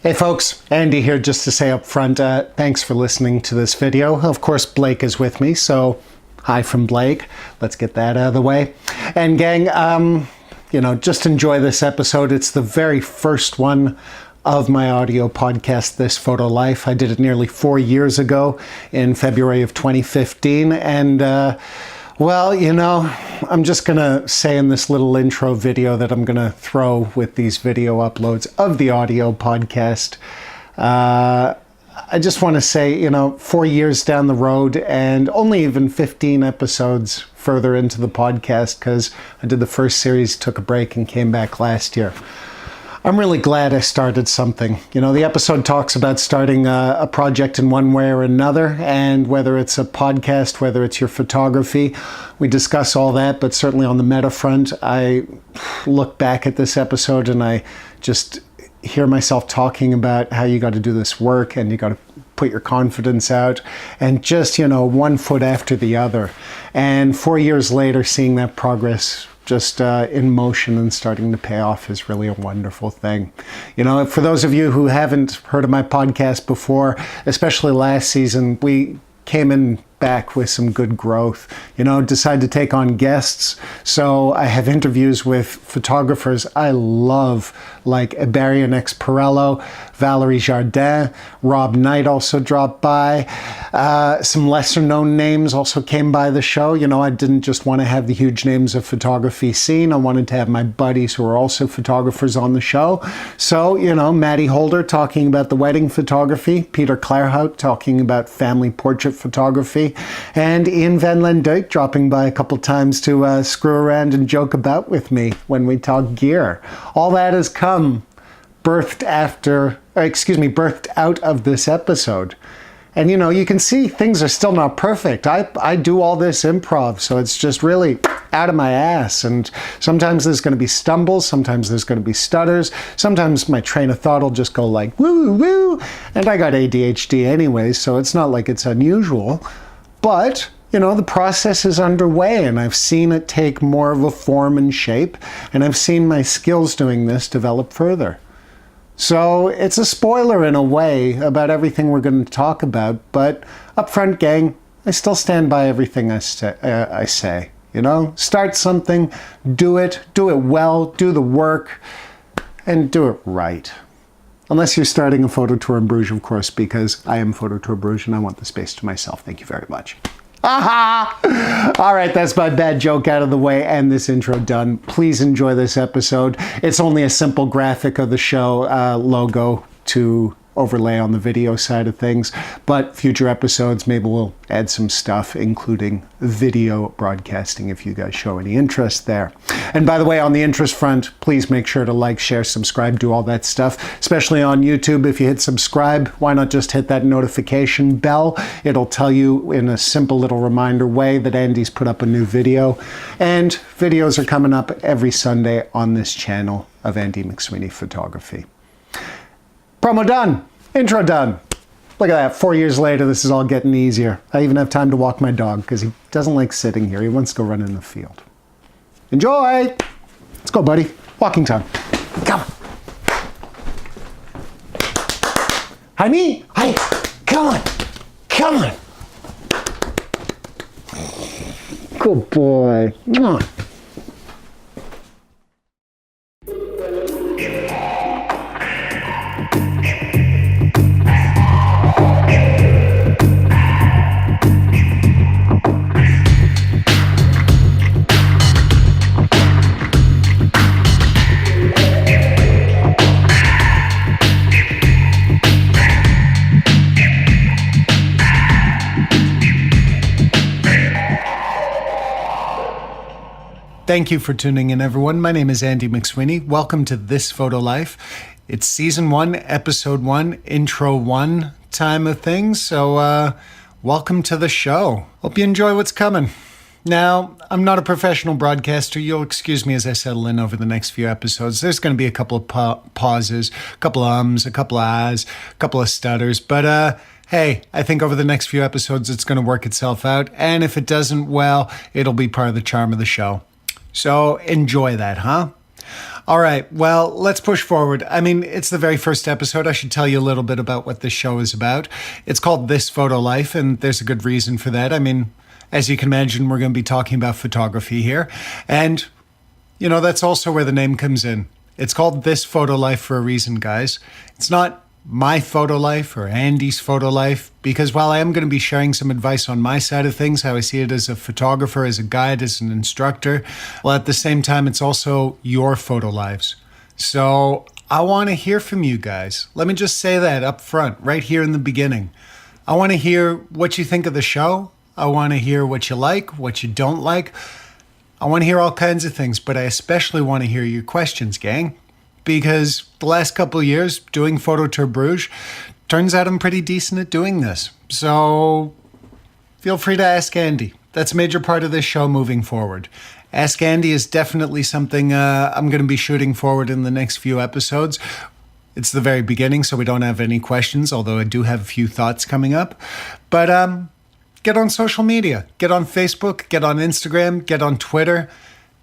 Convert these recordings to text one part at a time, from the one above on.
Hey folks, Andy here just to say up front, thanks for listening to this video. Of course, Blake is with me, so hi from Blake. Let's get that out of the way. And gang, just enjoy this episode. It's the very first one of my audio podcast, This Photo Life. I did it nearly 4 years ago in February of 2015. And I'm just going to say in this little intro video that I'm going to throw with these video uploads of the audio podcast. I just want to say, 4 years down the road and only even 15 episodes further into the podcast because I did the first series, took a break and came back last year. I'm really glad I started something. The episode talks about starting a project in one way or another, and whether it's a podcast, whether it's your photography, we discuss all that, but certainly on the meta front, I look back at this episode and I just hear myself talking about how you got to do this work and you got to put your confidence out and just, one foot after the other. And 4 years later, seeing that progress just in motion and starting to pay off is really a wonderful thing. For those of you who haven't heard of my podcast before, especially last season, we came in back with some good growth, decided to take on guests. So I have interviews with photographers I love, like Iberian X Perello, Valerie Jardin, Rob Knight also dropped by. Some lesser known names also came by the show. I didn't just want to have the huge names of photography scene. I wanted to have my buddies who are also photographers on the show. So, Maddie Holder talking about the wedding photography, Peter Claerhout talking about family portrait photography, and Ian Van Lenduyk dropping by a couple times to screw around and joke about with me when we talk gear. All that has come birthed out of this episode. And you can see things are still not perfect. I do all this improv, so it's just really out of my ass. And sometimes there's going to be stumbles, sometimes there's going to be stutters, sometimes my train of thought will just go like woo woo. And I got ADHD anyway, so it's not like it's unusual. But the process is underway, and I've seen it take more of a form and shape, and I've seen my skills doing this develop further. So it's a spoiler in a way about everything we're going to talk about, but up front, gang, I still stand by everything I say. Start something, do it well, do the work, and do it right. Unless you're starting a photo tour in Bruges, of course, because I am Photo Tour Bruges and I want the space to myself. Thank you very much. Aha! All right, that's my bad joke out of the way and this intro done. Please enjoy this episode. It's only a simple graphic of the show logo to overlay on the video side of things, but future episodes, maybe we'll add some stuff, including video broadcasting if you guys show any interest there. And by the way, on the interest front, please make sure to like, share, subscribe, do all that stuff, especially on YouTube. If you hit subscribe, why not just hit that notification bell? It'll tell you in a simple little reminder way that Andy's put up a new video, and videos are coming up every Sunday on this channel of Andy McSweeney Photography. Promo done. Intro done. Look at that. 4 years later, this is all getting easier. I even have time to walk my dog because he doesn't like sitting here. He wants to go run in the field. Enjoy. Let's go, buddy. Walking time. Come on. Hi, me. Hi. Come on. Come on. Good boy. Come on. Thank you for tuning in, everyone. My name is Andy McSweeney. Welcome to This Photo Life. It's Season 1, Episode 1, Intro 1 time of things. So welcome to the show. Hope you enjoy what's coming. Now, I'm not a professional broadcaster. You'll excuse me as I settle in over the next few episodes. There's going to be a couple of pauses, a couple of ums, a couple of ahs, a couple of stutters. But hey, I think over the next few episodes, it's going to work itself out. And if it doesn't, well, it'll be part of the charm of the show. So enjoy that, huh? All right, well, let's push forward. I mean, it's the very first episode. I should tell you a little bit about what this show is about. It's called This Photo Life, and there's a good reason for that. I mean, as you can imagine, we're going to be talking about photography here. And, you know, that's also where the name comes in. It's called This Photo Life for a reason, guys. It's not my photo life or Andy's photo life, because while I am going to be sharing some advice on my side of things, how I see it as a photographer, as a guide, as an instructor, well, at the same time, it's also your photo lives. So I want to hear from you guys. Let me just say that up front, right here in the beginning. I want to hear what you think of the show. I want to hear what you like, what you don't like. I want to hear all kinds of things, but I especially want to hear your questions, gang. Because the last couple of years doing Photo Tour Bruges, turns out I'm pretty decent at doing this. So feel free to ask Andy. That's a major part of this show moving forward. Ask Andy is definitely something I'm going to be shooting forward in the next few episodes. It's the very beginning, so we don't have any questions, although I do have a few thoughts coming up. But get on social media. Get on Facebook, get on Instagram, get on Twitter.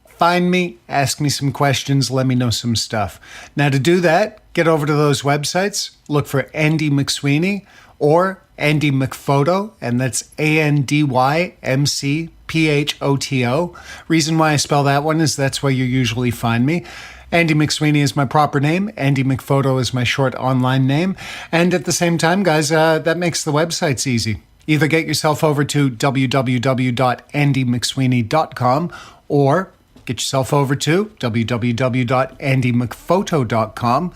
Find me, ask me some questions, let me know some stuff. Now to do that, get over to those websites, look for Andy McSweeney or Andy McPhoto, and that's ANDYMCPHOTO. Reason why I spell that one is that's where you usually find me. Andy McSweeney is my proper name. Andy McPhoto is my short online name. And at the same time, guys, that makes the websites easy. Either get yourself over to www.andymcsweeney.com or get yourself over to www.andymcphoto.com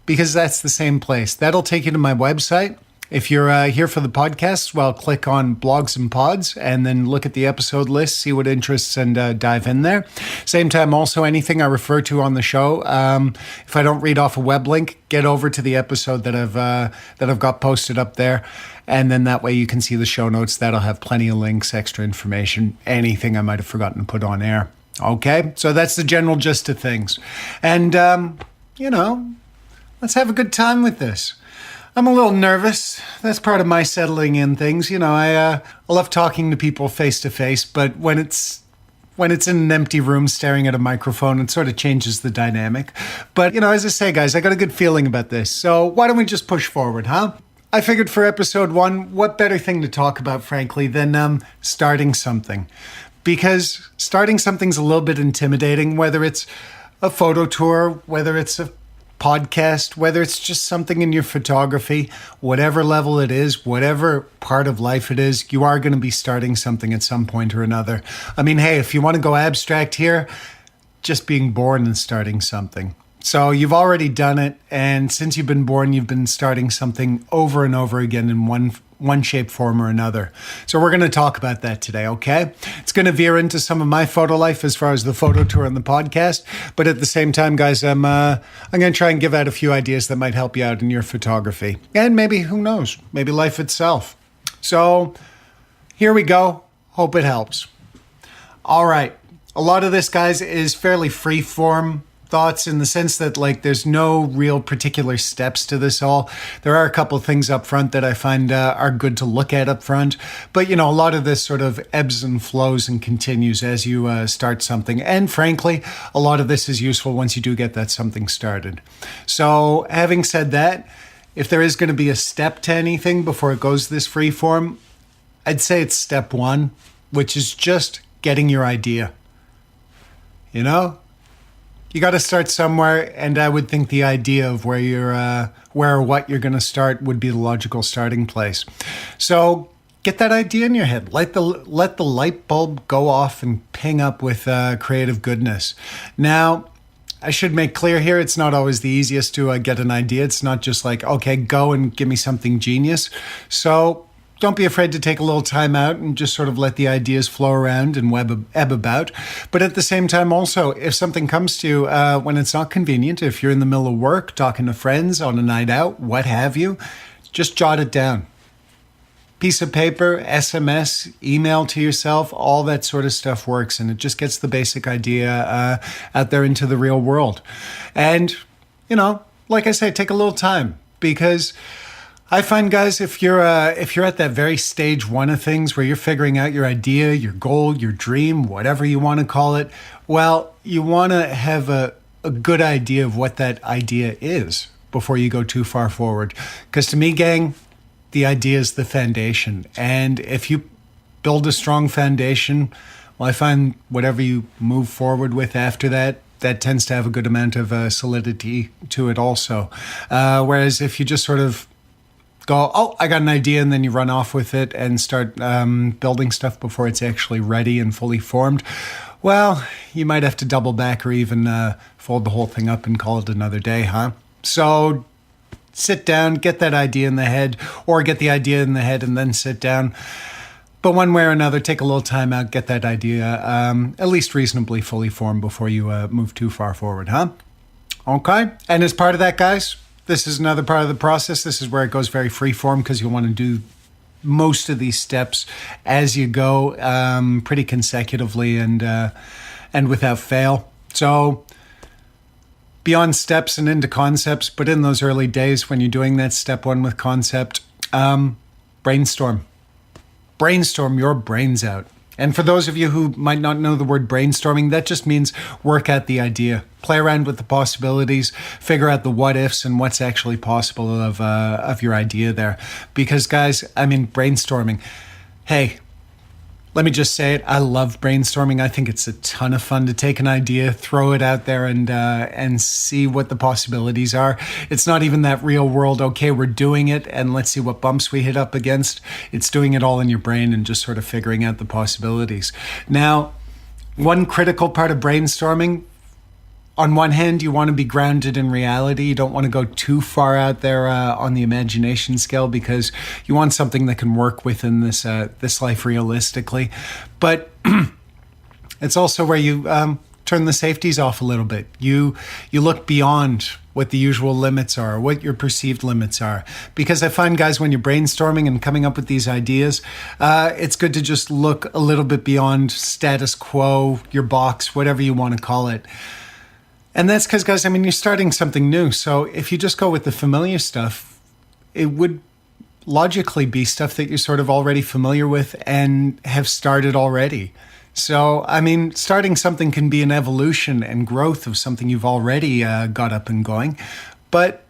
because that's the same place. That'll take you to my website. If you're here for the podcast, well, click on blogs and pods and then look at the episode list, see what interests and dive in there. Same time, also anything I refer to on the show, if I don't read off a web link, get over to the episode that I've got posted up there. And then that way you can see the show notes. That'll have plenty of links, extra information, anything I might have forgotten to put on air. Okay, so that's the general gist of things. And, you know, let's have a good time with this. I'm a little nervous. That's part of my settling in things. You know, I love talking to people face to face, but when it's in an empty room staring at a microphone, it sort of changes the dynamic. But, you know, as I say, guys, I got a good feeling about this. So why don't we just push forward, huh? I figured for episode 1, what better thing to talk about, frankly, than starting something. Because starting something's a little bit intimidating, whether it's a photo tour, whether it's a podcast, whether it's just something in your photography, whatever level it is, whatever part of life it is, you are going to be starting something at some point or another. I mean, hey, if you want to go abstract here, just being born and starting something. So you've already done it, and since you've been born, you've been starting something over and over again in one shape, form, or another. So we're going to talk about that today, okay? It's going to veer into some of my photo life as far as the photo tour and the podcast, but at the same time, guys, I'm going to try and give out a few ideas that might help you out in your photography. And maybe, who knows, maybe life itself. So here we go. Hope it helps. All right. A lot of this, guys, is fairly free form thoughts in the sense that, like, there's no real particular steps to this all. There are a couple of things up front that I find are good to look at up front. But, you know, a lot of this sort of ebbs and flows and continues as you start something. And frankly, a lot of this is useful once you do get that something started. So having said that, if there is going to be a step to anything before it goes this free form, I'd say it's step 1, which is just getting your idea. You know? You got to start somewhere, and I would think the idea of where or what you're going to start would be the logical starting place. So get that idea in your head. Let the light bulb go off and ping up with creative goodness. Now, I should make clear here, it's not always the easiest to get an idea. It's not just like, okay, go and give me something genius. So don't be afraid to take a little time out and just sort of let the ideas flow around and ebb about. But at the same time also, if something comes to you when it's not convenient, if you're in the middle of work, talking to friends on a night out, what have you, just jot it down. Piece of paper, SMS, email to yourself, all that sort of stuff works. And it just gets the basic idea out there into the real world. And, you know, like I say, take a little time because I find, guys, if you're at that very stage 1 of things where you're figuring out your idea, your goal, your dream, whatever you want to call it, well, you want to have a a good idea of what that idea is before you go too far forward. Because to me, gang, the idea is the foundation. And if you build a strong foundation, well, I find whatever you move forward with after that, that tends to have a good amount of solidity to it also. Whereas if you just sort of go, oh, I got an idea, and then you run off with it and start building stuff before it's actually ready and fully formed, well, you might have to double back or even fold the whole thing up and call it another day, huh? So sit down, get that idea in the head, or get the idea in the head and then sit down. But one way or another, take a little time out, get that idea at least reasonably fully formed before you move too far forward, huh? Okay. And as part of that, guys, this is another part of the process. This is where it goes very free form because you'll want to do most of these steps as you go, pretty consecutively and without fail. So beyond steps and into concepts, but in those early days when you're doing that step one with concept, brainstorm. Brainstorm your brains out. And for those of you who might not know the word brainstorming, that just means work at the idea. Play around with the possibilities, figure out the what ifs and what's actually possible of your idea there. Because guys, I mean, brainstorming, hey, let me just say it. I love brainstorming. I think it's a ton of fun to take an idea, throw it out there and see what the possibilities are. It's not even that real world, okay, we're doing it and let's see what bumps we hit up against. It's doing it all in your brain and just sort of figuring out the possibilities. Now, one critical part of brainstorming, on one hand, you want to be grounded in reality. You don't want to go too far out there on the imagination scale because you want something that can work within this life realistically. But it's also where you turn the safeties off a little bit. You look beyond what the usual limits are, what your perceived limits are. Because I find, guys, when you're brainstorming and coming up with these ideas, it's good to just look a little bit beyond status quo, your box, whatever you want to call it. And that's because, guys, I mean, you're starting something new. So if you just go with the familiar stuff, it would logically be stuff that you're sort of already familiar with and have started already. So, I mean, starting something can be an evolution and growth of something you've already got up and going. But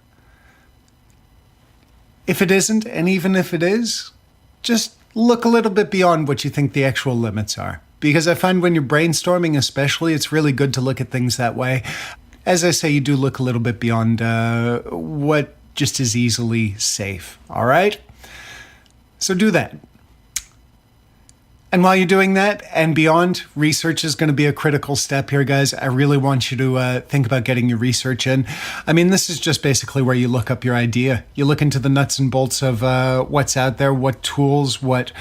if it isn't, and even if it is, just look a little bit beyond what you think the actual limits are. Because I find when you're brainstorming especially, it's really good to look at things that way. As I say, you do look a little bit beyond what just is easily safe, all right? So do that. And while you're doing that and beyond, research is going to be a critical step here, guys. I really want you to think about getting your research in. I mean, this is just basically where you look up your idea. You look into the nuts and bolts of what's out there, what tools, what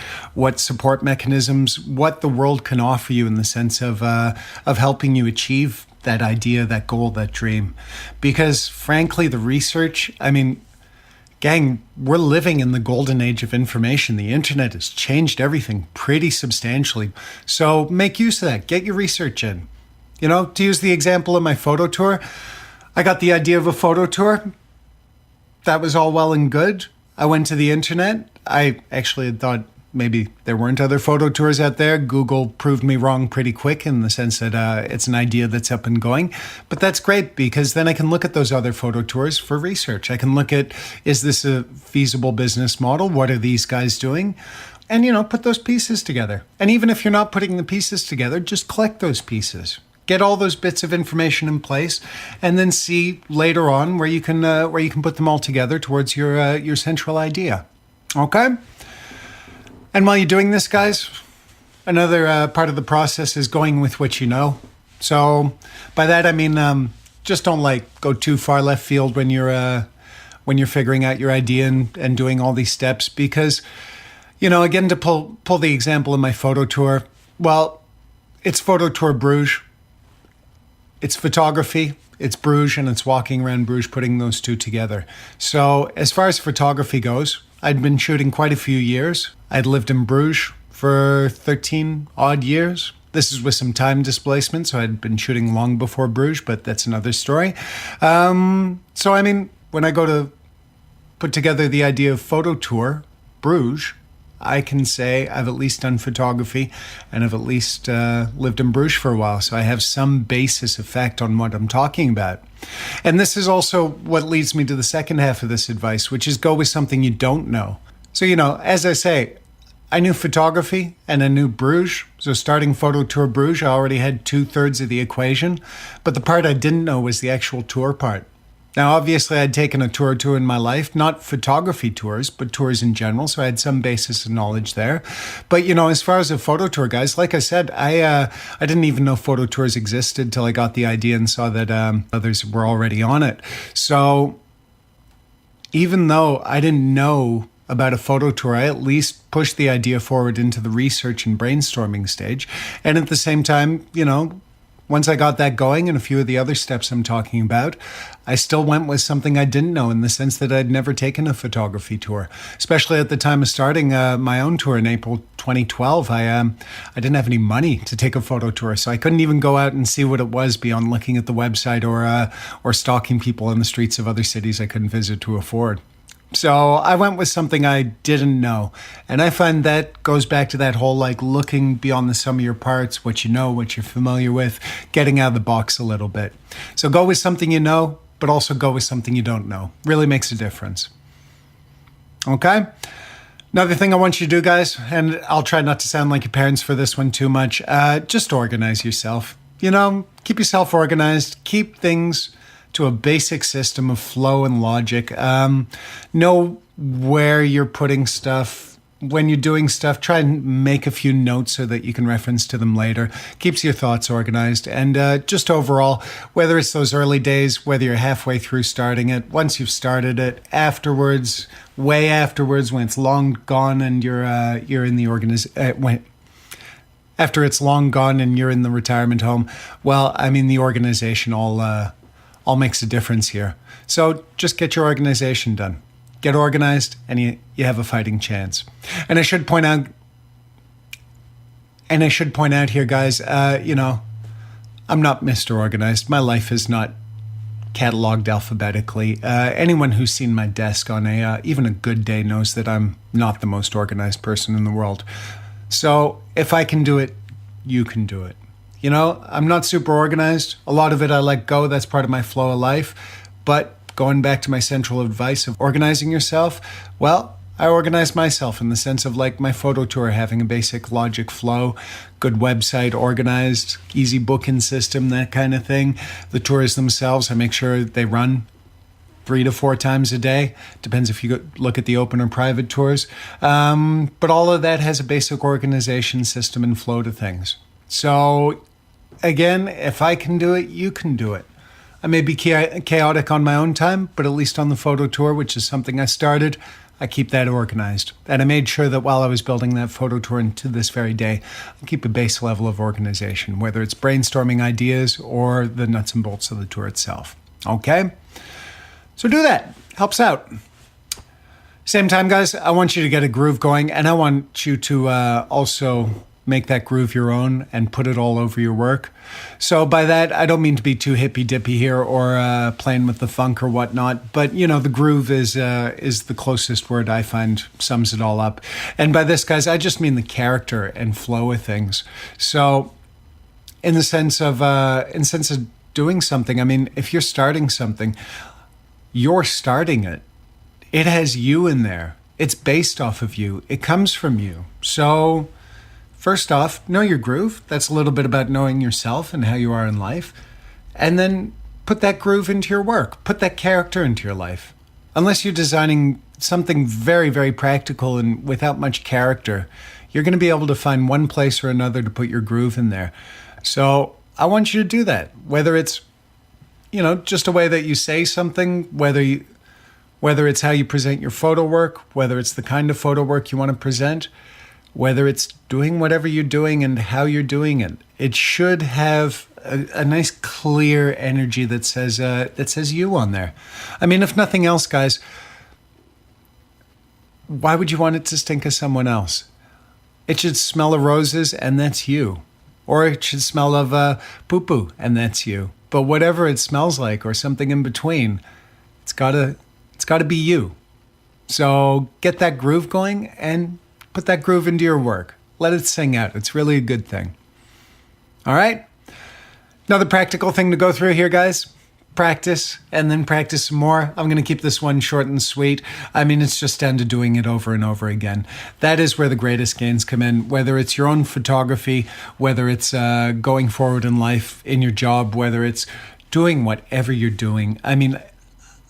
support mechanisms, what the world can offer you in the sense of helping you achieve that idea, that goal, that dream. Because frankly, the research, I mean, gang, we're living in the golden age of information. The internet has changed everything pretty substantially. So make use of that. Get your research in. You know, to use the example of my photo tour, I got the idea of a photo tour. That was all well and good. I went to the internet. I actually had thought maybe there weren't other photo tours out there. Google proved me wrong pretty quick in the sense that it's an idea that's up and going. But that's great because then I can look at those other photo tours for research. I can look at, is this a feasible business model? What are these guys doing? And, you know, put those pieces together. And even if you're not putting the pieces together, just collect those pieces. Get all those bits of information in place and then see later on where you can put them all together towards your central idea. Okay? And while you're doing this, guys, another part of the process is going with what you know. So by that, I mean, just don't go too far left field when you're figuring out your idea and doing all these steps. Because, you know, again, to pull the example of my photo tour, well, it's Photo Tour Bruges. It's photography, it's Bruges, and it's walking around Bruges, putting those two together. So as far as photography goes, I'd been shooting quite a few years. I'd lived in Bruges for 13 odd years. This is with some time displacement, so I'd been shooting long before Bruges, but that's another story. So, I mean, when I go to put together the idea of Photo Tour Bruges, I can say I've at least done photography and I've at least lived in Bruges for a while. So I have some basis of fact on what I'm talking about. And this is also what leads me to the second half of this advice, which is go with something you don't know. So, as I say, I knew photography and I knew Bruges. So starting Photo Tour Bruges, I already had 2/3 of the equation. But the part I didn't know was the actual tour part. Now, obviously, I'd taken a tour or two in my life, not photography tours, but tours in general. So I had some basis of knowledge there. But, as far as a photo tour, guys, like I said, I didn't even know photo tours existed till I got the idea and saw that others were already on it. So even though I didn't know about a photo tour, I at least pushed the idea forward into the research and brainstorming stage. And at the same time, once I got that going and a few of the other steps I'm talking about, I still went with something I didn't know in the sense that I'd never taken a photography tour, especially at the time of starting my own tour in April 2012. I didn't have any money to take a photo tour, so I couldn't even go out and see what it was beyond looking at the website or stalking people in the streets of other cities I couldn't visit to afford. So I went with something I didn't know. And I find that goes back to that whole looking beyond the sum of your parts, what you know, what you're familiar with, getting out of the box a little bit. So go with something you know, but also go with something you don't know. Really makes a difference. Okay? Another thing I want you to do, guys, and I'll try not to sound like your parents for this one too much, just organize yourself. Keep yourself organized, keep things to a basic system of flow and logic. Know where you're putting stuff. When you're doing stuff, try and make a few notes so that you can reference to them later. Keeps your thoughts organized. And just overall, whether it's those early days, whether you're halfway through starting it, once you've started it, afterwards, way afterwards, when it's long gone and you're in the after it's long gone and you're in the retirement home, the organization all makes a difference here. So just get your organization done. Get organized and you have a fighting chance. And I should point out here, guys, I'm not Mr. Organized. My life is not cataloged alphabetically. Anyone who's seen my desk on even a good day knows that I'm not the most organized person in the world. So if I can do it, you can do it. I'm not super organized. A lot of it I let go. That's part of my flow of life. But going back to my central advice of organizing yourself, I organize myself in the sense of my photo tour, having a basic logic flow, good website, organized, easy booking system, that kind of thing. The tours themselves, I make sure they run 3 to 4 times a day. Depends if you look at the open or private tours. But all of that has a basic organization system and flow to things. So again, if I can do it, you can do it. I may be chaotic on my own time, but at least on the photo tour, which is something I started, I keep that organized. And I made sure that while I was building that photo tour and to this very day, I keep a base level of organization, whether it's brainstorming ideas or the nuts and bolts of the tour itself. Okay? So do that. Helps out. Same time, guys, I want you to get a groove going, and I want you to also make that groove your own and put it all over your work. So by that, I don't mean to be too hippy-dippy here or playing with the funk or whatnot, but, the groove is the closest word I find sums it all up. And by this, guys, I just mean the character and flow of things. So in the sense of doing something, if you're starting something, you're starting it. It has you in there. It's based off of you. It comes from you. So first off, know your groove. That's a little bit about knowing yourself and how you are in life. And then put that groove into your work. Put that character into your life. Unless you're designing something very, very practical and without much character, you're going to be able to find one place or another to put your groove in there. So I want you to do that. Whether it's, just a way that you say something, whether it's how you present your photo work, whether it's the kind of photo work you want to present, whether it's doing whatever you're doing and how you're doing it, it should have a nice clear energy that says you on there. If nothing else, guys, why would you want it to stink of someone else? It should smell of roses, and that's you. Or it should smell of poo-poo, and that's you. But whatever it smells like, or something in between, it's gotta be you. So get that groove going and put that groove into your work. Let it sing out. It's really a good thing. All right? Another practical thing to go through here, guys. Practice and then practice some more. I'm going to keep this one short and sweet. I mean, it's just down to doing it over and over again. That is where the greatest gains come in, whether it's your own photography, whether it's going forward in life, in your job, whether it's doing whatever you're doing. I mean,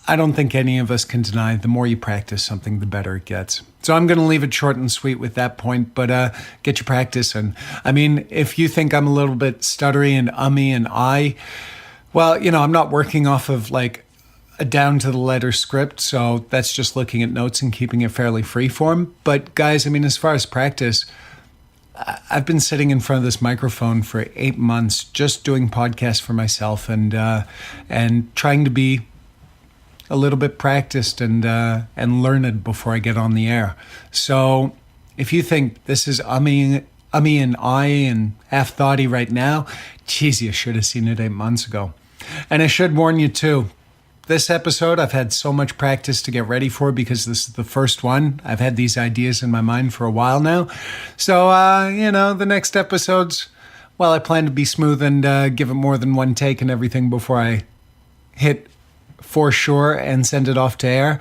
I don't think any of us can deny the more you practice something, the better it gets. So I'm going to leave it short and sweet with that point, but get your practice. And I mean, if you think I'm a little bit stuttery and ummy and well, I'm not working off of like a down to the letter script. So that's just looking at notes and keeping it fairly freeform. But guys, I mean, as far as practice, I've been sitting in front of this microphone for 8 months, just doing podcasts for myself and trying to be a little bit practiced and learned before I get on the air. So if you think this is ummy and I and half-thoughty right now, geez, you should have seen it 8 months ago. And I should warn you too, this episode I've had so much practice to get ready for because this is the first one. I've had these ideas in my mind for a while now. So, the next episodes, well, I plan to be smooth and give it more than one take and everything before I hit for sure and send it off to air.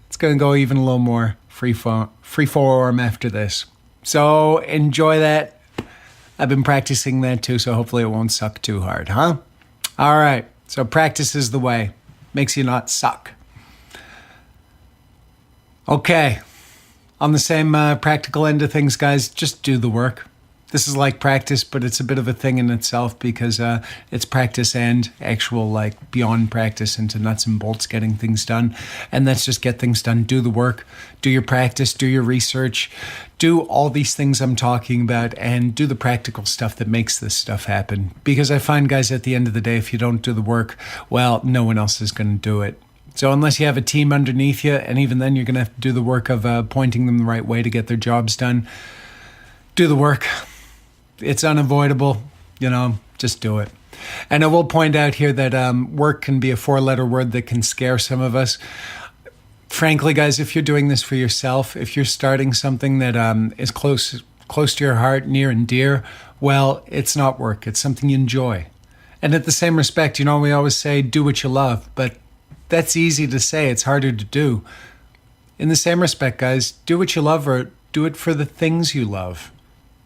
It's going to go even a little more freeform after this. So enjoy that. I've been practicing that too, so hopefully it won't suck too hard, huh? All right, so practice is the way. Makes you not suck. Okay, on the same practical end of things, guys, just do the work. This is like practice, but it's a bit of a thing in itself because it's practice and actual like beyond practice into nuts and bolts getting things done. And that's just get things done. Do the work, do your practice, do your research, do all these things I'm talking about and do the practical stuff that makes this stuff happen. Because I find, guys, at the end of the day, if you don't do the work, well, no one else is going to do it. So unless you have a team underneath you, and even then you're going to have to do the work of pointing them the right way to get their jobs done, do the work. It's unavoidable, just do it. And I will point out here that work can be a 4-letter word that can scare some of us. Frankly, guys, if you're doing this for yourself, if you're starting something that is close to your heart, near and dear, well, it's not work. It's something you enjoy. And at the same respect, we always say, do what you love, but that's easy to say. It's harder to do. In the same respect, guys, do what you love or do it for the things you love.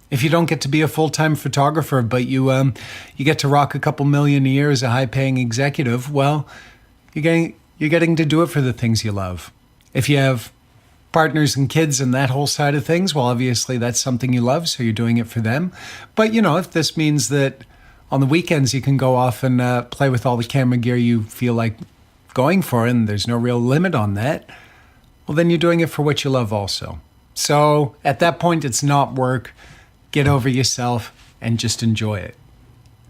If you don't get to be a full-time photographer, but you get to rock a couple million a year as a high-paying executive, well, you're getting to do it for the things you love. If you have partners and kids and that whole side of things, well, obviously that's something you love, so you're doing it for them. But, if this means that on the weekends you can go off and play with all the camera gear you feel like going for, and there's no real limit on that, well, then you're doing it for what you love also. So at that point, it's not work. Get over yourself and just enjoy it.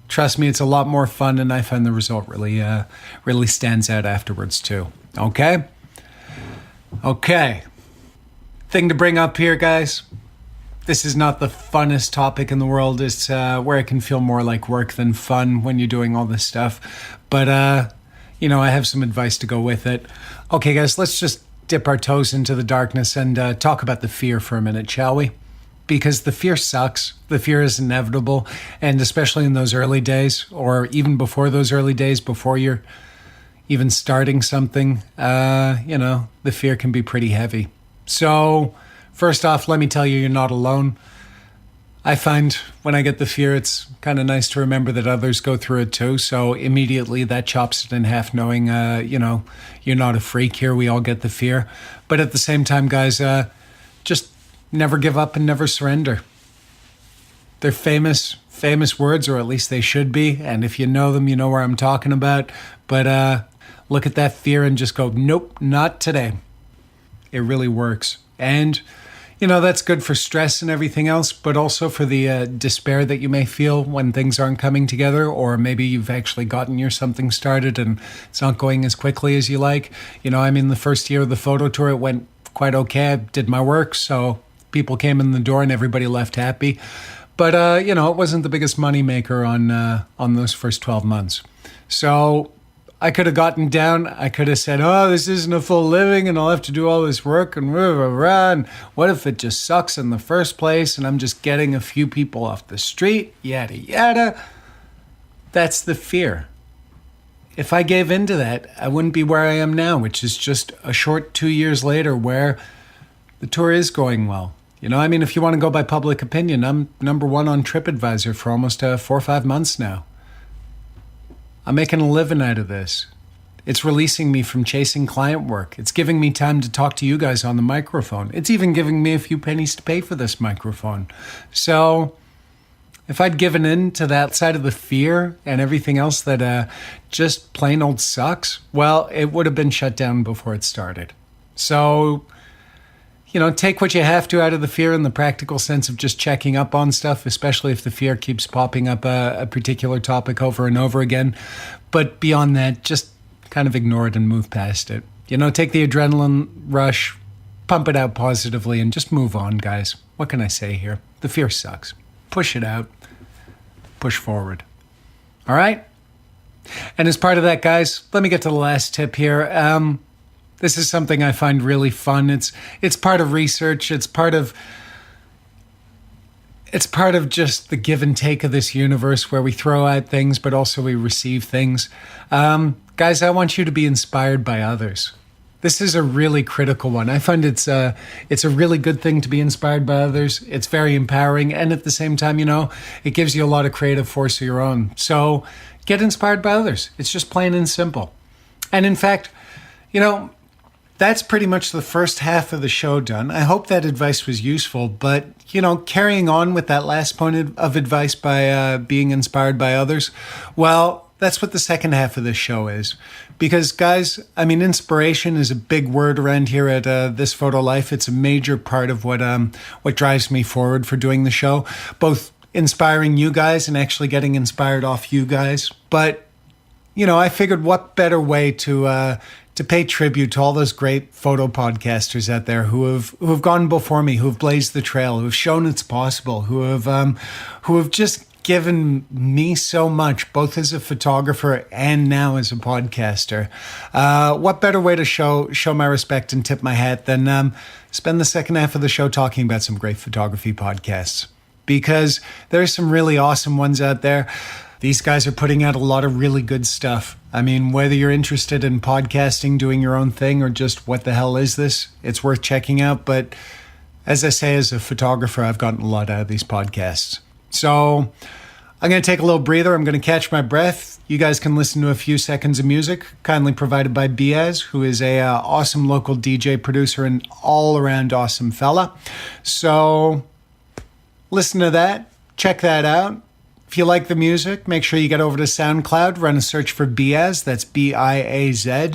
Trust me, it's a lot more fun, and I find the result really stands out afterwards too. Okay? Okay. Thing to bring up here, guys. This is not the funnest topic in the world. It's where it can feel more like work than fun when you're doing all this stuff. But, I have some advice to go with it. Okay, guys, let's just dip our toes into the darkness and talk about the fear for a minute, shall we? Because the fear sucks. The fear is inevitable. And especially in those early days, or even before those early days, before you're even starting something, the fear can be pretty heavy. So first off, let me tell you, you're not alone. I find when I get the fear, it's kind of nice to remember that others go through it too. So immediately that chops it in half, knowing, you're not a freak here. We all get the fear. But at the same time, guys, just never give up and never surrender. They're famous words, or at least they should be. And if you know them, you know where I'm talking about. But look at that fear and just go, nope, not today. It really works. And, that's good for stress and everything else, but also for the despair that you may feel when things aren't coming together, or maybe you've actually gotten your something started and it's not going as quickly as you like. The first year of the photo tour, it went quite okay. I did my work, so people came in the door and everybody left happy. But, it wasn't the biggest money maker on those first 12 months. So I could have gotten down. I could have said, oh, this isn't a full living and I'll have to do all this work and rah, rah, rah. And what if it just sucks in the first place and I'm just getting a few people off the street, yada, yada. That's the fear. If I gave into that, I wouldn't be where I am now, which is just a short 2 years later where the tour is going well. You know, I mean, if you want to go by public opinion, I'm #1 on TripAdvisor for almost 4 or 5 months now. I'm making a living out of this. It's releasing me from chasing client work. It's giving me time to talk to you guys on the microphone. It's even giving me a few pennies to pay for this microphone. So if I'd given in to that side of the fear and everything else that just plain old sucks, well, it would have been shut down before it started. So, you know, take what you have to out of the fear in the practical sense of just checking up on stuff, especially if the fear keeps popping up a particular topic over and over again. But beyond that, just kind of ignore it and move past it. You know, take the adrenaline rush, pump it out positively, and just move on, guys. What can I say here? The fear sucks. Push it out. Push forward. All right? And as part of that, guys, let me get to the last tip here. This is something I find really fun. It's part of research. It's part of just the give and take of this universe where we throw out things, but also we receive things. Guys, I want you to be inspired by others. This is a really critical one. I find it's a really good thing to be inspired by others. It's very empowering. And at the same time, you know, it gives you a lot of creative force of your own. So get inspired by others. It's just plain and simple. And in fact, you know, that's pretty much the first half of the show done. I hope that advice was useful, but, you know, carrying on with that last point of advice by being inspired by others, well, that's what the second half of this show is. Because, guys, I mean, inspiration is a big word around here at This Photo Life. It's a major part of what drives me forward for doing the show, both inspiring you guys and actually getting inspired off you guys. But, you know, I figured what better way to pay tribute to all those great photo podcasters out there who have gone before me, who have blazed the trail, who have shown it's possible, who have just given me so much, both as a photographer and now as a podcaster. What better way to show my respect and tip my hat than spend the second half of the show talking about some great photography podcasts? Because there's some really awesome ones out there. These guys are putting out a lot of really good stuff. I mean, whether you're interested in podcasting, doing your own thing, or just what the hell is this, it's worth checking out. But as I say, as a photographer, I've gotten a lot out of these podcasts. So I'm going to take a little breather. I'm going to catch my breath. You guys can listen to a few seconds of music, kindly provided by Biaz, who is a awesome local DJ producer and all-around awesome fella. So listen to that. Check that out. If you like the music, make sure you get over to SoundCloud, run a search for Biaz, that's B-I-A-Z.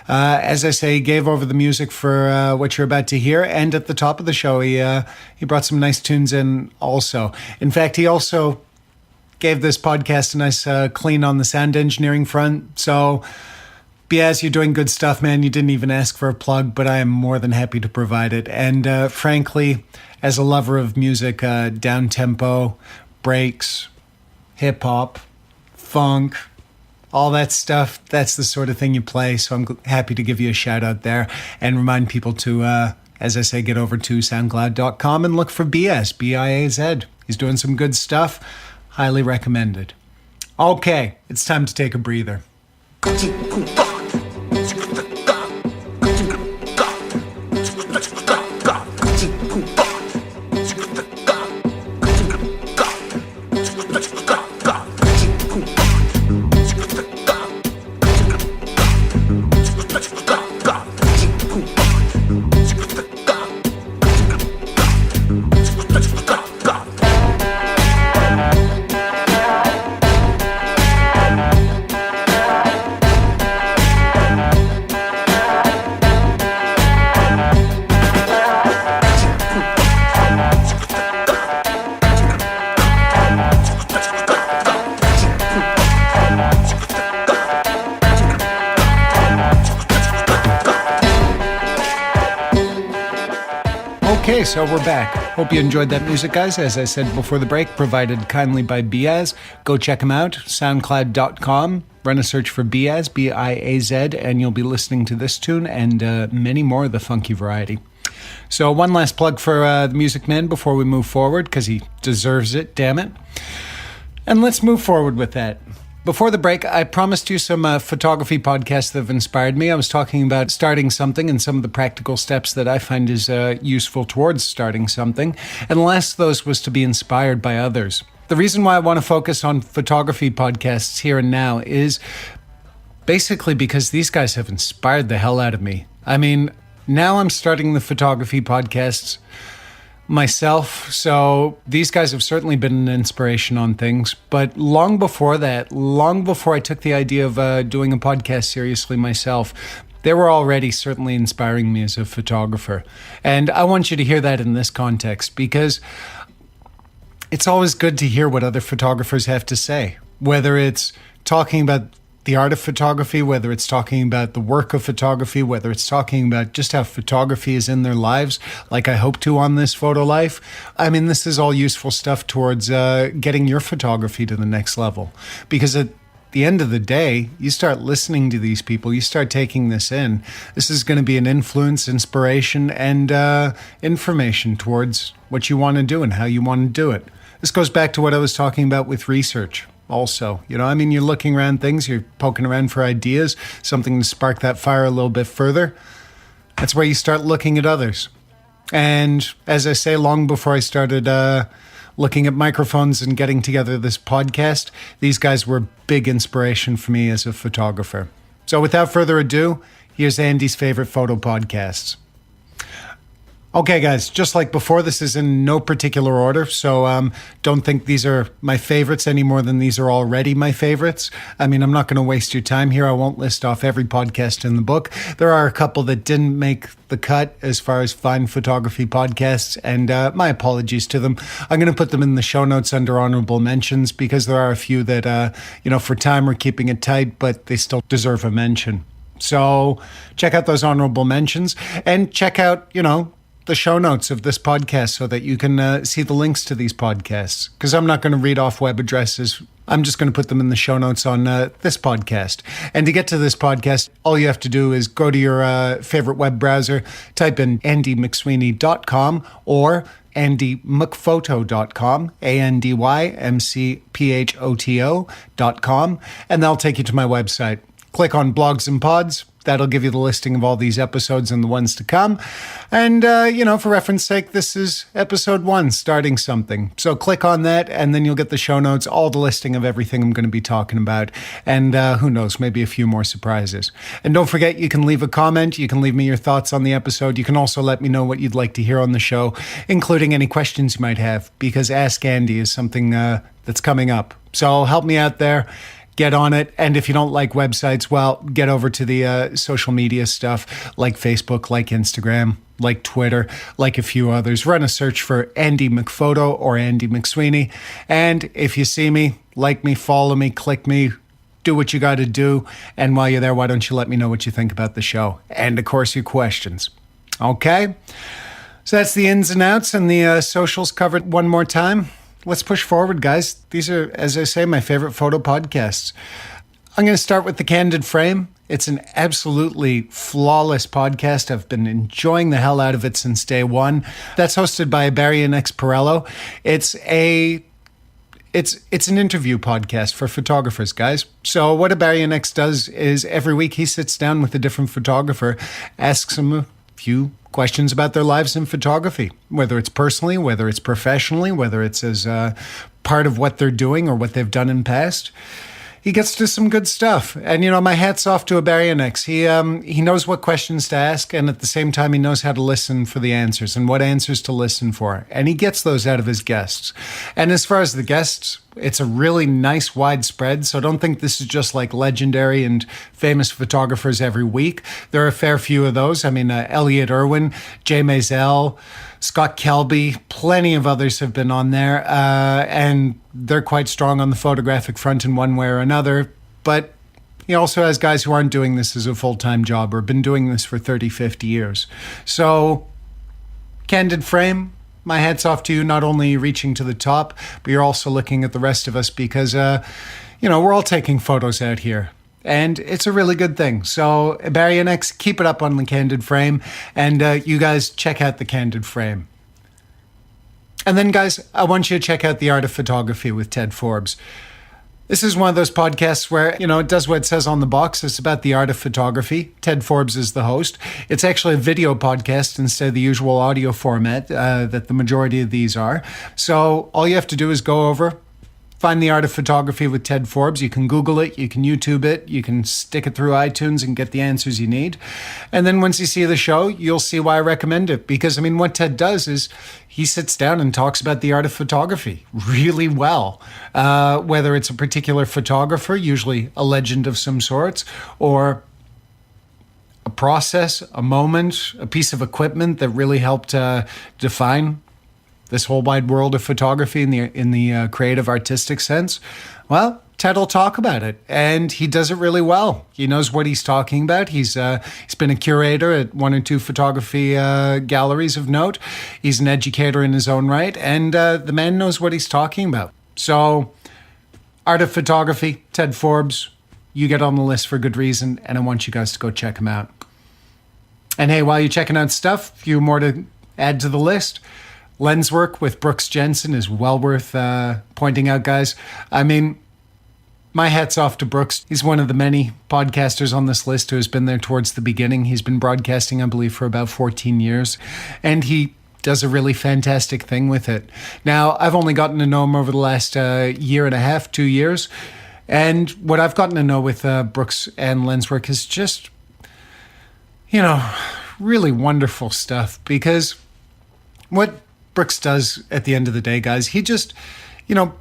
As I say, he gave over the music for what you're about to hear, and at the top of the show, he brought some nice tunes in also. In fact, he also gave this podcast a nice clean on the sound engineering front. So, Biaz, you're doing good stuff, man. You didn't even ask for a plug, but I am more than happy to provide it. And frankly, as a lover of music, down-tempo, breaks, hip-hop, funk, all that stuff, that's the sort of thing you play. So I'm happy to give you a shout out there and remind people to, as I say, get over to soundcloud.com and look for Biaz, B-I-A-Z. He's doing some good stuff. Highly recommended. Okay, it's time to take a breather. Okay, so we're back. Hope you enjoyed that music, guys. As I said before the break, provided kindly by Biaz. Go check him out, soundcloud.com. Run a search for Biaz, B-I-A-Z, and you'll be listening to this tune and many more of the funky variety. So one last plug for the Music Man before we move forward, because he deserves it, damn it. And let's move forward with that. Before the break, I promised you some photography podcasts that have inspired me. I was talking about starting something and some of the practical steps that I find is useful towards starting something. And the last of those was to be inspired by others. The reason why I want to focus on photography podcasts here and now is basically because these guys have inspired the hell out of me. I mean, now I'm starting the photography podcasts myself, so these guys have certainly been an inspiration on things. But long before that, long before I took the idea of doing a podcast seriously myself, they were already certainly inspiring me as a photographer. And I want you to hear that in this context, because it's always good to hear what other photographers have to say, whether it's talking about the art of photography, whether it's talking about the work of photography, whether it's talking about just how photography is in their lives, like I hope to on this Photo Life. I mean, this is all useful stuff towards getting your photography to the next level. Because at the end of the day, you start listening to these people, you start taking this in. This is going to be an influence, inspiration, and information towards what you want to do and how you want to do it. This goes back to what I was talking about with research. Also, I mean, you're looking around things, you're poking around for ideas, something to spark that fire a little bit further. That's where you start looking at others. And as I say, long before I started looking at microphones and getting together this podcast, these guys were a big inspiration for me as a photographer. So without further ado, here's Andy's favorite photo podcasts. Okay, guys, just like before, this is in no particular order, so don't think these are my favorites any more than these are already my favorites. I mean, I'm not going to waste your time here. I won't list off every podcast in the book. There are a couple that didn't make the cut as far as fine photography podcasts, and my apologies to them. I'm going to put them in the show notes under honorable mentions, because there are a few that, for time we're keeping it tight, but they still deserve a mention. So check out those honorable mentions, and check out, the show notes of this podcast so that you can see the links to these podcasts, because I'm not going to read off web addresses. I'm just going to put them in the show notes on this podcast. And to get to this podcast, all you have to do is go to your favorite web browser, type in andymcsweeney.com or andymcphoto.com, andymcphoto.com, and that'll take you to my website. Click on blogs and pods. That'll give you the listing of all these episodes and the ones to come. And, for reference sake, this is episode 1, Starting Something. So click on that, and then you'll get the show notes, all the listing of everything I'm going to be talking about. And who knows, maybe a few more surprises. And don't forget, you can leave a comment. You can leave me your thoughts on the episode. You can also let me know what you'd like to hear on the show, including any questions you might have, because Ask Andy is something that's coming up. So help me out there. Get on it. And if you don't like websites, well, get over to the social media stuff like Facebook, like Instagram, like Twitter, like a few others. Run a search for Andy McPhoto or Andy McSweeney. And if you see me, like me, follow me, click me, do what you got to do. And while you're there, why don't you let me know what you think about the show? And of course, your questions. Okay? So that's the ins and outs and the socials covered one more time. Let's push forward, guys. These are, as I say, my favorite photo podcasts. I'm going to start with The Candid Frame. It's an absolutely flawless podcast. I've been enjoying the hell out of it since day one. That's hosted by Barry and X Perello. It's an interview podcast for photographers, guys. So what Barry and X does is every week he sits down with a different photographer, asks them a few questions about their lives in photography, whether it's personally, whether it's professionally, whether it's as part of what they're doing or what they've done in past. He gets to some good stuff. And, my hat's off to a Barry and X. He knows what questions to ask, and at the same time, he knows how to listen for the answers and what answers to listen for. And he gets those out of his guests. And as far as the guests, it's a really nice widespread. So don't think this is just like legendary and famous photographers every week. There are a fair few of those. I mean, Elliot Irwin, Jay Maisel, Scott Kelby, plenty of others have been on there, and they're quite strong on the photographic front in one way or another. But he also has guys who aren't doing this as a full-time job or been doing this for 30, 50 years. So, Candid Frame, my hat's off to you. Not only reaching to the top, but you're also looking at the rest of us because, we're all taking photos out here. And it's a really good thing. So, Baryonyx, keep it up on the Candid Frame. And you guys check out the Candid Frame. And then, guys, I want you to check out The Art of Photography with Ted Forbes. This is one of those podcasts where, it does what it says on the box. It's about the art of photography. Ted Forbes is the host. It's actually a video podcast instead of the usual audio format that the majority of these are. So all you have to do is go over, find The Art of Photography with Ted Forbes. You can Google it, you can YouTube it, you can stick it through iTunes and get the answers you need. And then once you see the show, you'll see why I recommend it. Because, what Ted does is he sits down and talks about the art of photography really well. Whether it's a particular photographer, usually a legend of some sorts, or a process, a moment, a piece of equipment that really helped define this whole wide world of photography in the creative artistic sense. Well, Ted will talk about it, and he does it really well. He knows what he's talking about. He's been a curator at one or two photography galleries of note. He's an educator in his own right, and the man knows what he's talking about. So, Art of Photography, Ted Forbes, you get on the list for good reason, and I want you guys to go check him out. And hey, while you're checking out stuff, a few more to add to the list. Lens work with Brooks Jensen is well worth pointing out, guys. My hat's off to Brooks. He's one of the many podcasters on this list who has been there towards the beginning. He's been broadcasting, I believe, for about 14 years. And he does a really fantastic thing with it. Now, I've only gotten to know him over the last year and a half, 2 years. And what I've gotten to know with Brooks and Lenswork is just, really wonderful stuff. Because what Brooks does at the end of the day, guys, he just,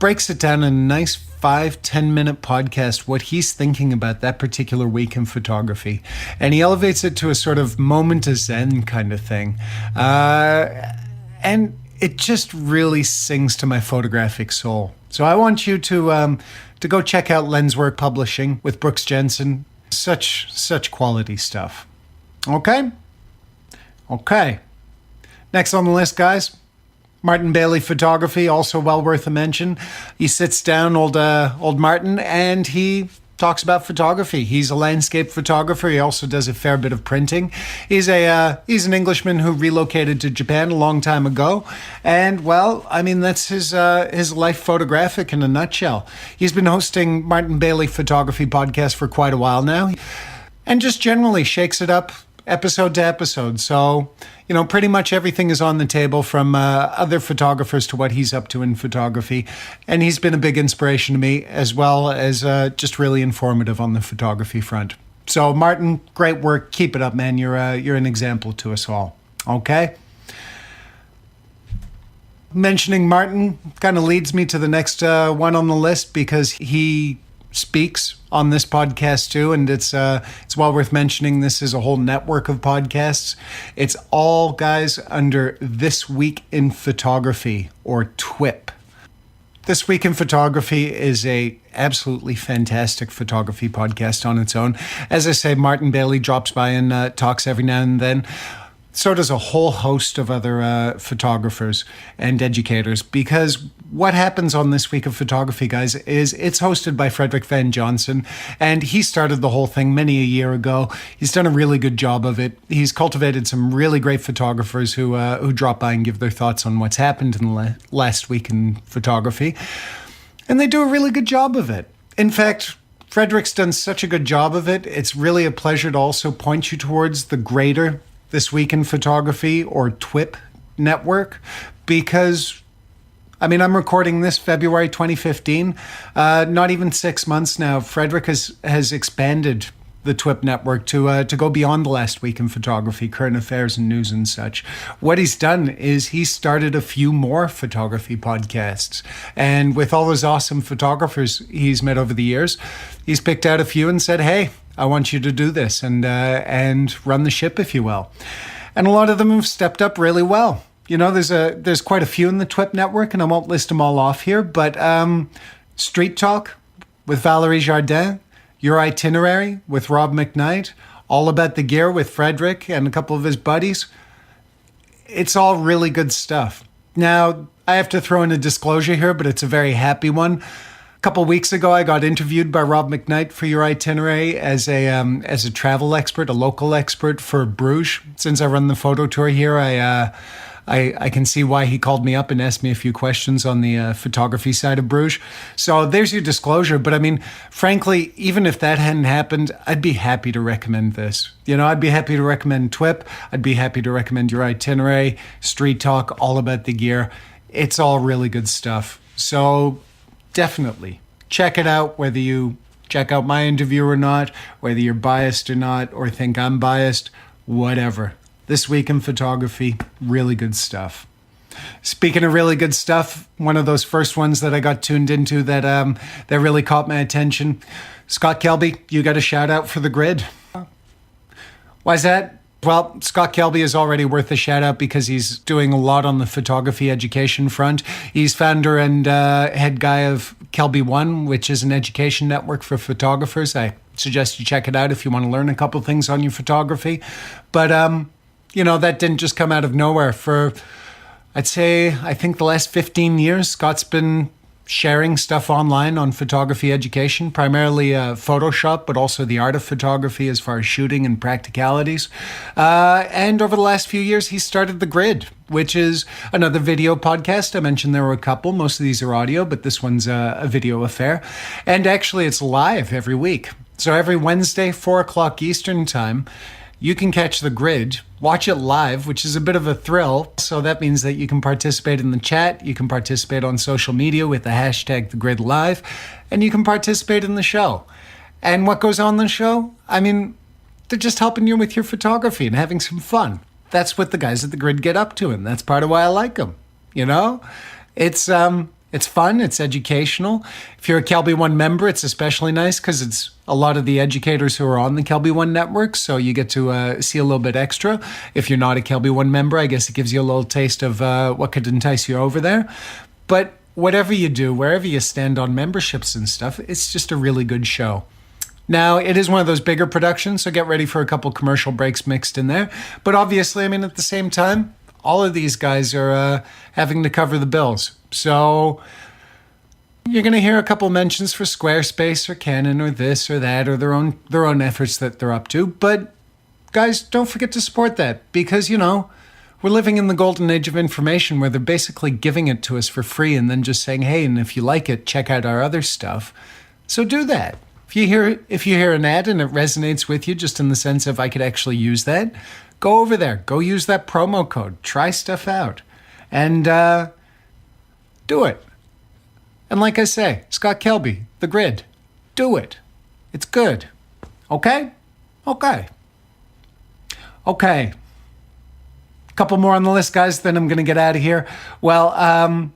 breaks it down in a nice 5-10 minute podcast, what he's thinking about that particular week in photography. And he elevates it to a sort of moment to zen kind of thing. And it just really sings to my photographic soul. So I want you to go check out Lenswork Publishing with Brooks Jensen. Such quality stuff. Okay. Next on the list, guys, Martin Bailey Photography, also well worth a mention. He sits down, old Martin, and he talks about photography. He's a landscape photographer. He also does a fair bit of printing. He's an Englishman who relocated to Japan a long time ago, and that's his life photographic in a nutshell. He's been hosting Martin Bailey Photography podcast for quite a while now, and just generally shakes it up episode to episode. So, pretty much everything is on the table, from other photographers to what he's up to in photography. And he's been a big inspiration to me, as well as just really informative on the photography front. So, Martin, great work. Keep it up, man. You're an example to us all. Okay? Mentioning Martin kind of leads me to the next one on the list, because he speaks on this podcast too, and it's well worth mentioning. This is a whole network of podcasts. It's all, guys, under This Week in Photography, or TWiT. This Week in Photography is a absolutely fantastic photography podcast on its own. As I say, Martin Bailey drops by and talks every now and then. So does a whole host of other photographers and educators, because what happens on This Week of Photography, guys, is it's hosted by Frederick Van Johnson, and he started the whole thing many a year ago. He's done a really good job of it. He's cultivated some really great photographers who drop by and give their thoughts on what's happened in the last week in photography, and they do a really good job of it. In fact, Frederick's done such a good job of it, it's really a pleasure to also point you towards the greater This Week in Photography, or TWiT Network, because I'm recording this February 2015. Not even 6 months now. Frederick has expanded the TWiT Network to go beyond the last week in photography, current affairs and news and such. What he's done is he's started a few more photography podcasts. And with all those awesome photographers he's met over the years, he's picked out a few and said, hey, I want you to do this and run the ship, if you will. And a lot of them have stepped up really well. There's quite a few in the TWiT Network, and I won't list them all off here, but Street Talk with Valerie Jardin, Your Itinerary with Rob McKnight, All About the Gear with Frederick and a couple of his buddies. It's all really good stuff. Now, I have to throw in a disclosure here, but it's a very happy one. couple weeks ago, I got interviewed by Rob McKnight for Your Itinerary as a travel expert, a local expert for Bruges. Since I run the photo tour here, I can see why he called me up and asked me a few questions on the photography side of Bruges. So there's your disclosure. But I mean, frankly, even if that hadn't happened, I'd be happy to recommend this. I'd be happy to recommend TWiT. I'd be happy to recommend Your Itinerary, Street Talk, all about the gear. It's all really good stuff. So definitely check it out, whether you check out my interview or not, whether you're biased or not, or think I'm biased, whatever. This Week in Photography, really good stuff. Speaking of really good stuff, one of those first ones that I got tuned into that really caught my attention. Scott Kelby, you got a shout out for the grid. Why's that? Well, Scott Kelby is already worth a shout out because he's doing a lot on the photography education front. He's founder and head guy of Kelby One, which is an education network for photographers. I suggest you check it out if you want to learn a couple things on your photography. But, that didn't just come out of nowhere. For, I think the last 15 years, Scott's been sharing stuff online on photography education, primarily Photoshop, but also the art of photography as far as shooting and practicalities. And over the last few years, he started The Grid, which is another video podcast. I mentioned there were a couple. Most of these are audio, but this one's a video affair. And actually, it's live every week. So every Wednesday, 4 o'clock Eastern time, you can catch The Grid, watch it live, which is a bit of a thrill. So that means that you can participate in the chat, you can participate on social media with the hashtag #TheGridLive, and you can participate in the show. And what goes on the show? I mean, they're just helping you with your photography and having some fun. That's what the guys at The Grid get up to, and that's part of why I like them. It's fun, it's educational. If you're a Kelby One member, it's especially nice because it's a lot of the educators who are on the Kelby One network, so you get to see a little bit extra. If you're not a Kelby One member, I guess it gives you a little taste of what could entice you over there. But whatever you do, wherever you stand on memberships and stuff, it's just a really good show. Now, it is one of those bigger productions, so get ready for a couple commercial breaks mixed in there. But obviously, at the same time, all of these guys are having to cover the bills. So you're going to hear a couple mentions for Squarespace or Canon or this or that or their own efforts that they're up to. But guys, don't forget to support that because, we're living in the golden age of information where they're basically giving it to us for free and then just saying, hey, and if you like it, check out our other stuff. So do that. If you hear an ad and it resonates with you just in the sense of I could actually use that, go over there. Go use that promo code. Try stuff out. And do it. And like I say, Scott Kelby, The Grid, do it. It's good. Okay? Okay. A couple more on the list, guys, then I'm going to get out of here. Well,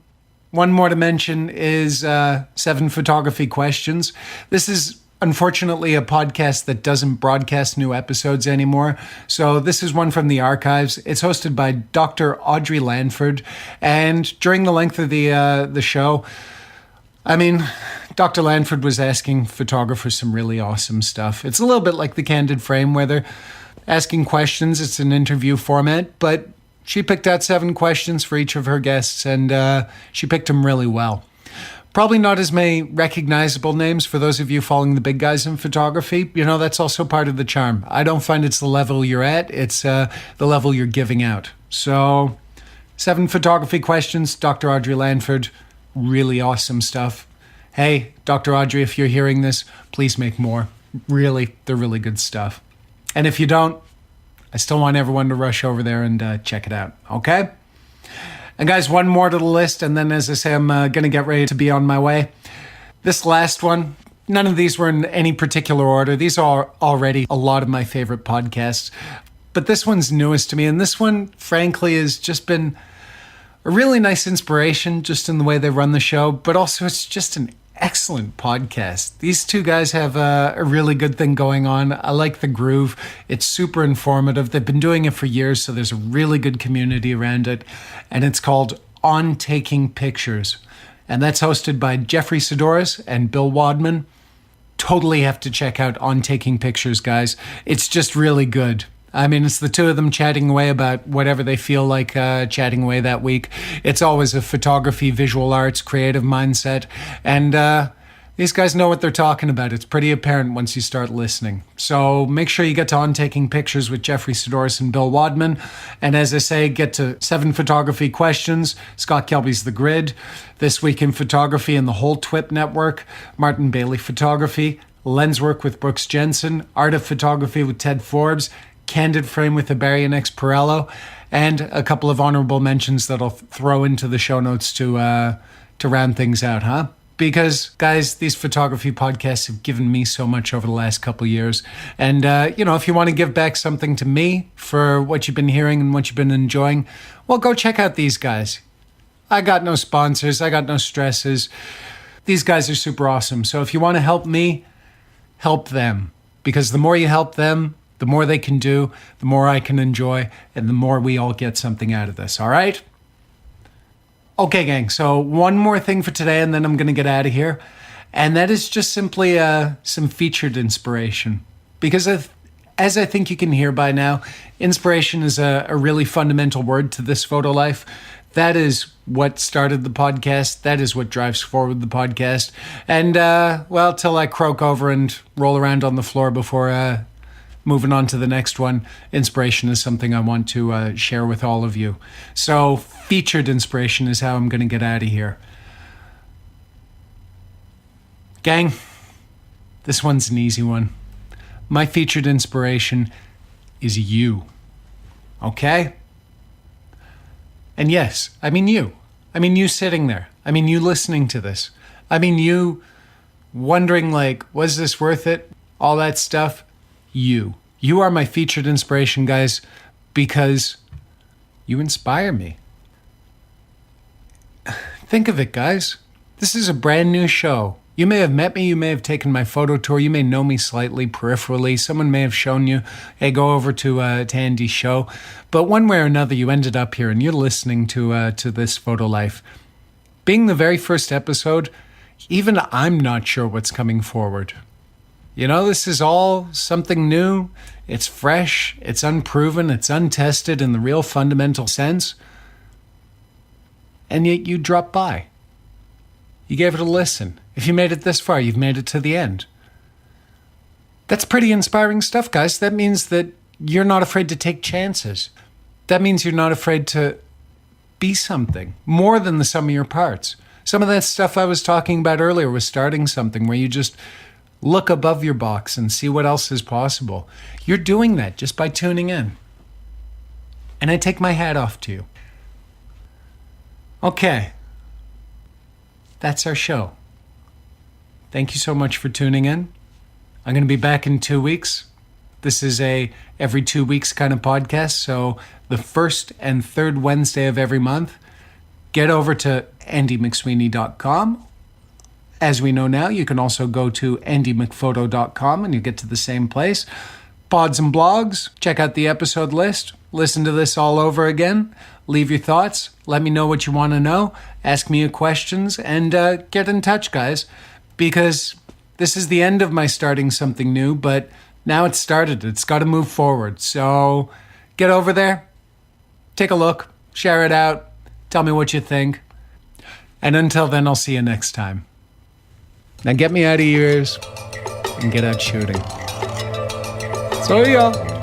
one more to mention is 7 Photography Questions. This is unfortunately a podcast that doesn't broadcast new episodes anymore. So this is one from the archives. It's hosted by Dr. Audrey Lanford. And during the length of the show, Dr. Lanford was asking photographers some really awesome stuff. It's a little bit like the Candid Frame where they're asking questions. It's an interview format, but she picked out 7 questions for each of her guests, and she picked them really well. Probably not as many recognizable names for those of you following the big guys in photography. That's also part of the charm. I don't find it's the level you're at. It's the level you're giving out. So 7 Photography Questions, Dr. Audrey Lanford. Really awesome stuff. Hey, Dr. Audrey, if you're hearing this, please make more. Really, they're really good stuff. And if you don't, I still want everyone to rush over there and check it out. Okay? And guys, one more to the list, and then as I say, I'm going to get ready to be on my way. This last one, none of these were in any particular order. These are already a lot of my favorite podcasts. But this one's newest to me, and this one, frankly, has just been a really nice inspiration just in the way they run the show, but also it's just an excellent podcast. These two guys have a really good thing going on. I like the groove. It's super informative. They've been doing it for years, so there's a really good community around it. And it's called On Taking Pictures. And that's hosted by Jeffrey Sidoris and Bill Wadman. Totally have to check out On Taking Pictures, guys. It's just really good. It's the two of them chatting away about whatever they feel like chatting away that week. It's always a photography, visual arts, creative mindset. And These guys know what they're talking about. It's pretty apparent once you start listening. So make sure you get to On Taking Pictures with Jeffrey Sidoris and Bill Wadman. And as I say, get to 7 photography questions. Scott Kelby's The Grid. This Week in Photography and the whole TWiT Network. Martin Bailey Photography. Lens Work with Brooks Jensen. Art of Photography with Ted Forbes. Candid Frame with Barry and X Perello. And a couple of honorable mentions that I'll throw into the show notes to round things out, huh? Because, guys, these photography podcasts have given me so much over the last couple of years. And, if you want to give back something to me for what you've been hearing and what you've been enjoying, well, go check out these guys. I got no sponsors. I got no stresses. These guys are super awesome. So if you want to help me, help them. Because the more you help them, the more they can do, the more I can enjoy, and the more we all get something out of this, all right? Okay, gang, so one more thing for today, and then I'm going to get out of here. And that is just simply some featured inspiration. Because as I think you can hear by now, inspiration is a really fundamental word to this photo life. That is what started the podcast. That is what drives forward the podcast. And, till I croak over and roll around on the floor before moving on to the next one, inspiration is something I want to share with all of you. So featured inspiration is how I'm going to get out of here. Gang, this one's an easy one. My featured inspiration is you. Okay? And yes, I mean you. I mean you sitting there. I mean you listening to this. I mean you wondering, was this worth it? All that stuff. You. You are my featured inspiration, guys, because you inspire me. Think of it, guys. This is a brand new show. You may have met me, you may have taken my photo tour, you may know me slightly peripherally, someone may have shown you, hey, go over to Andy's show. But one way or another, you ended up here and you're listening to this photo life. Being the very first episode, even I'm not sure what's coming forward. This is all something new. It's fresh, it's unproven, it's untested in the real fundamental sense. And yet you dropped by. You gave it a listen. If you made it this far, you've made it to the end. That's pretty inspiring stuff, guys. That means that you're not afraid to take chances. That means you're not afraid to be something more than the sum of your parts. Some of that stuff I was talking about earlier was starting something where you just look above your box and see what else is possible. You're doing that just by tuning in. And I take my hat off to you. Okay. That's our show. Thank you so much for tuning in. I'm going to be back in 2 weeks. This is a every 2 weeks kind of podcast. So the first and third Wednesday of every month, get over to andymcsweeney.com. As we know now, you can also go to andymcphoto.com and you get to the same place. Pods and blogs, check out the episode list, listen to this all over again, leave your thoughts, let me know what you want to know, ask me your questions, and get in touch, guys, because this is the end of my starting something new, but now it's started. It's got to move forward. So get over there, take a look, share it out, tell me what you think, and until then, I'll see you next time. Now get me out of your ears and get out shooting. So yeah.